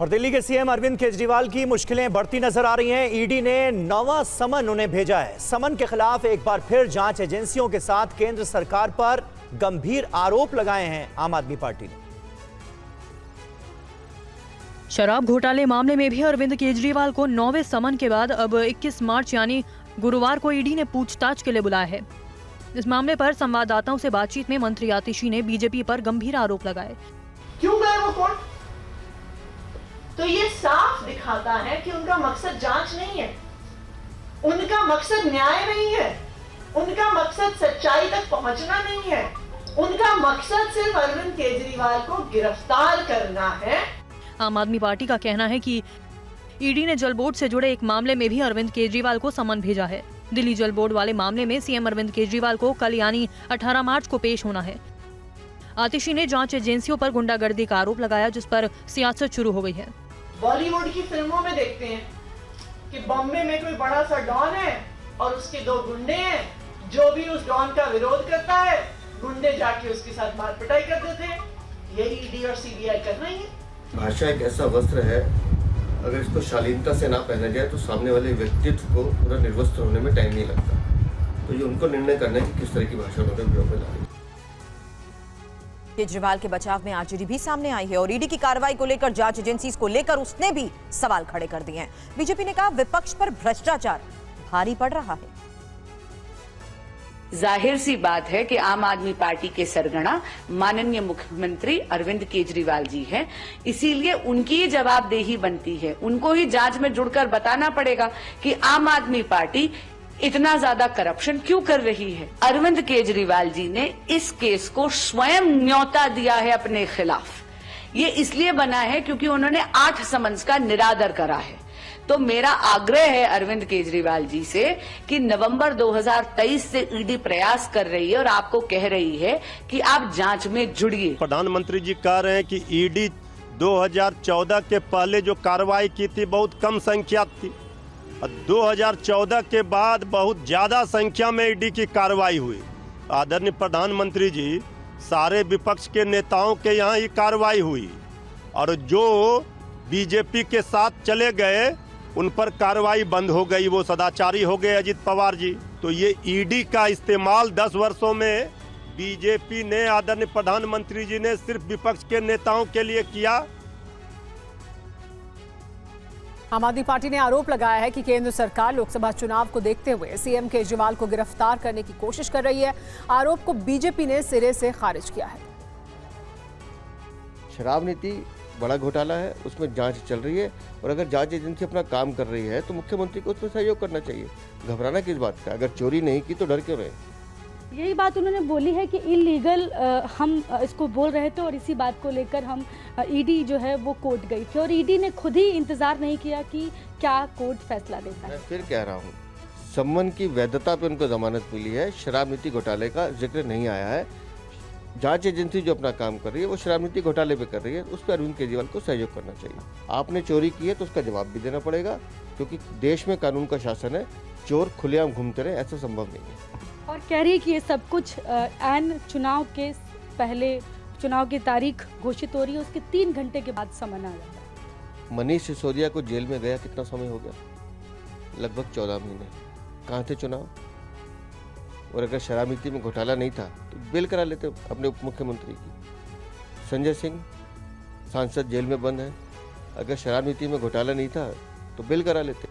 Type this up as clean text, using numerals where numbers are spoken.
और दिल्ली के सीएम अरविंद केजरीवाल की मुश्किलें बढ़ती नजर आ रही हैं। ईडी ने नवा समन उन्हें भेजा है। समन के खिलाफ एक बार फिर जांच एजेंसियों के साथ केंद्र सरकार पर गंभीर आरोप लगाए हैं आम आदमी पार्टी ने। शराब घोटाले मामले में भी अरविंद केजरीवाल को 9वें समन के बाद अब 21 मार्च यानी गुरुवार को ईडी ने पूछताछ के लिए बुलाया है। इस मामले पर संवाददाताओं से बातचीत में मंत्री आतिशी ने बीजेपी पर गंभीर आरोप लगाए। क्यों गए वो कोर्ट? तो ये साफ दिखाता है कि उनका मकसद जांच नहीं है, उनका मकसद न्याय नहीं है, उनका मकसद सच्चाई तक पहुंचना नहीं है, उनका मकसद सिर्फ अरविंद केजरीवाल को गिरफ्तार करना है। आम आदमी पार्टी का कहना है कि ईडी ने जल बोर्ड से जुड़े एक मामले में भी अरविंद केजरीवाल को समन भेजा है। दिल्ली जल बोर्ड वाले मामले में सीएम अरविंद केजरीवाल को कल यानी 18 मार्च को पेश होना है। आतिशी ने जांच एजेंसियों पर गुंडागर्दी का आरोप लगाया, जिस पर सियासत शुरू हो गई है। बॉलीवुड की फिल्मों में देखते हैं कि बॉम्बे में कोई बड़ा सा डॉन है और उसके 2 गुंडे हैं, जो भी उस डॉन का विरोध करता है गुंडे जाके उसके साथ मार पिटाई कर देते हैं। यही ईडी और सीबीआई कर रही है। भाषा एक ऐसा वस्त्र है, अगर इसको शालीनता से ना पहना जाए तो सामने वाले व्यक्तित्व को पूरा निर्वस्त्र होने में टाइम नहीं लगता। तो ये उनको निर्णय करना है कि किस तरह की भाषा उन्होंने उपयोग में लाई। केजरीवाल के बचाव में आरजेडी भी सामने आई है और ईडी की कार्रवाई को लेकर जांच एजेंसीज को लेकर उसने भी सवाल खड़े कर दिए हैं। बीजेपी ने कहा विपक्ष पर भ्रष्टाचार भारी पड़ रहा है। जाहिर सी बात है कि आम आदमी पार्टी के सरगना माननीय मुख्यमंत्री अरविंद केजरीवाल जी हैं, इसीलिए उनकी ही जवाबदेही बनती है। उनको ही जांच में जुड़कर बताना पड़ेगा कि आम आदमी पार्टी इतना ज्यादा करप्शन क्यों कर रही है। अरविंद केजरीवाल जी ने इस केस को स्वयं न्योता दिया है अपने खिलाफ। ये इसलिए बना है क्योंकि उन्होंने 8 समन्स का निरादर करा है। तो मेरा आग्रह है अरविंद केजरीवाल जी से कि नवंबर 2023 से ईडी प्रयास कर रही है और आपको कह रही है कि आप जांच में जुड़िए। प्रधानमंत्री जी कह रहे हैं कि ईडी 2014 के पहले जो कार्रवाई की थी बहुत कम संख्या थी, 2014 के बाद बहुत ज्यादा संख्या में ईडी की कार्रवाई हुई। आदरणीय प्रधानमंत्री जी, सारे विपक्ष के नेताओं के यहाँ ही कार्रवाई हुई और जो बीजेपी के साथ चले गए उन पर कार्रवाई बंद हो गई, वो सदाचारी हो गए अजित पवार जी। तो ये ईडी का इस्तेमाल 10 वर्षों में बीजेपी ने, आदरणीय प्रधानमंत्री जी ने सिर्फ विपक्ष के नेताओं के लिए किया। आम आदमी पार्टी ने आरोप लगाया है कि केंद्र सरकार लोकसभा चुनाव को देखते हुए सीएम केजरीवाल को गिरफ्तार करने की कोशिश कर रही है। आरोप को बीजेपी ने सिरे से खारिज किया है। शराब नीति बड़ा घोटाला है, उसमें जांच चल रही है और अगर जांच एजेंसी अपना काम कर रही है तो मुख्यमंत्री को उसमें सहयोग करना चाहिए। घबराना किस बात का? अगर चोरी नहीं की तो डर क्यों रहे? यही बात उन्होंने बोली है कि इलीगल हम इसको बोल रहे थे और इसी बात को लेकर हम ईडी जो है वो कोर्ट गई थी और ईडी ने खुद ही इंतजार नहीं किया कि क्या कोर्ट फैसला देता है। मैं फिर कह रहा हूँ, सम्मन की वैधता पे उनको जमानत मिली है, शराब नीति घोटाले का जिक्र नहीं आया है। जांच एजेंसी जो अपना काम कर रही है वो शराब नीति घोटाले पे कर रही है, उस पर अरविंद केजरीवाल को सहयोग करना चाहिए। आपने चोरी की है तो उसका जवाब भी देना पड़ेगा, क्योंकि देश में कानून का शासन है। चोर खुलेआम घूमते रहे ऐसा संभव नहीं है। और कह रही है कि ये सब कुछ एन चुनाव के पहले, चुनाव की तारीख घोषित हो रही है उसके 3 घंटे के बाद समन आ जाता है। मनीष सिसोदिया को जेल में गया कितना समय हो गया? लगभग 14 महीने। कहाँ थे चुनाव? और अगर शराब नीति में घोटाला नहीं था तो बेल करा लेते अपने उप मुख्यमंत्री की। संजय सिंह सांसद जेल में बंद है, अगर शराब नीति में घोटाला नहीं था तो बेल करा लेते।